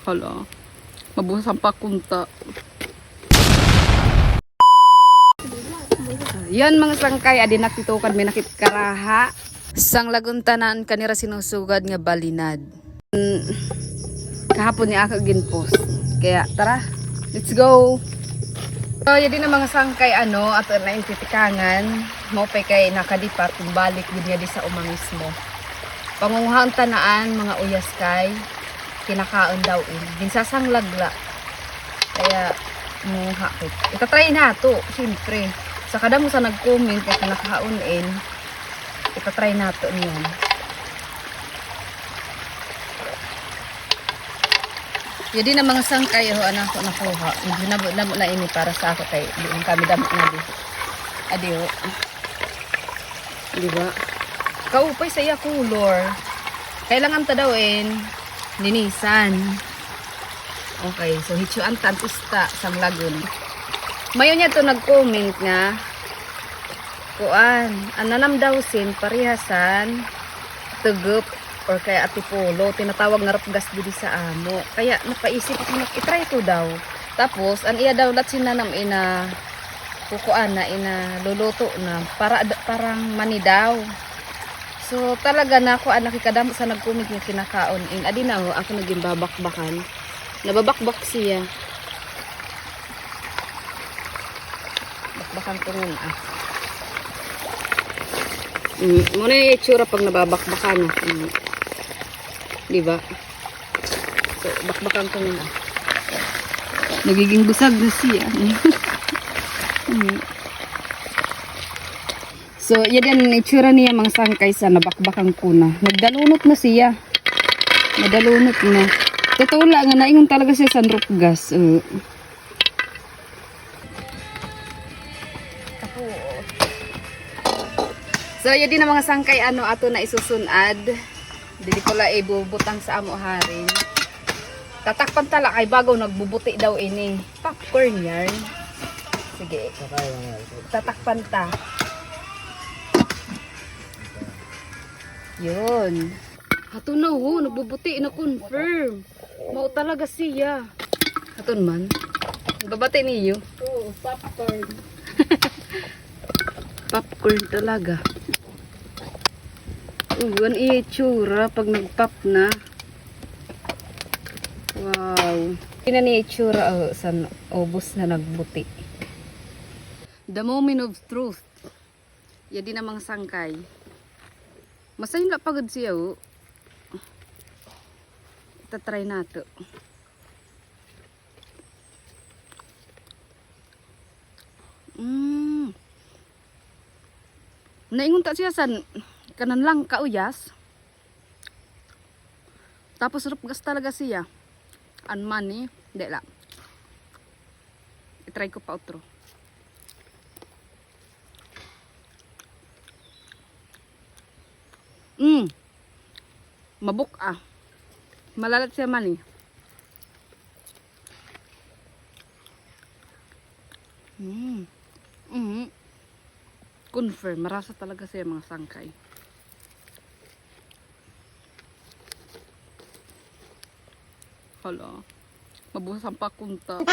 Hala. Mabuhas ang pakunta. Yan mga sangkay. Adi nakitukan may nakitkaraha. Sang laguntanan kanira sinusugad nga balinad. Kahapon ni ako ginpost. Kaya tara. Let's go. So, yun din ang mga sangkay at na intitikangan. Mo pa kay nakadipat. Balik din niya di sa uma mismo. Pangunguhaan tanaan mga uyas kay kinakaon daw ginsasang-lagla kaya muha ko itatry na to siyempre sa kada mo sa nag-comment kay kinakaon itatry na to niyan yun din ang mga sangkay anak ko nakuha nabo na ini para sa ako kay diin kami damo na di adio di ba kaupay sa iya color. Kailangan ta daw linisan. Okay, so hitsuan tantista sang lagun. Mayon niya to nag-comment nga kuan, ananam daw sin parihasan tugup or kaya atipolo tinatawag nga rapgas diri sa amo. Kaya napaisip ko i-try ko daw. Tapos an iya daw lat sinanam ina kukuan na ina luluto na parang mani daw. So talaga na ako nakikadamo sa nagkumig nga kinakaon adi na ako naging babakbakan. Nababakbak siya. Bakbakan ko nun muna yung itsura pag nababakbakan diba? So bakbakan ko nun nagiging busag na siya. So, yan ang itsura niya mga sangkay sa nabakbakang kuna. Nagdalunot na siya. Nadalunot na. Totoo lang nga naingon talaga siya sa rupgas. So, yan din ang mga sangkay ato na isusunad. Dili ko la ibubutang sa amo haring. Tatakpan tala kay bago nagbubuti daw ini. Popcorn yan. Sige. Tatakpan ta. Yun. Hato na nagbubuti na confirm. Mao talaga siya. Haton man. Babati niyo. Oo, popcorn. Popcorn talaga. Uwan itsura pag nagpop na. Wow. Ina ni itsura sa obos na nagbuti. The moment of truth. Yan din ang mga sangkay. Masayang na pagod siya itatry nato. Naingon ta siya sa kanan lang kauyas. Tapos rupgas talaga siya. Anman hindi lang. I-try ko pa otro. Mabuk malalat siya man confirm marasa talaga siya mga sangkay. Hala mabuhas ang pakunta.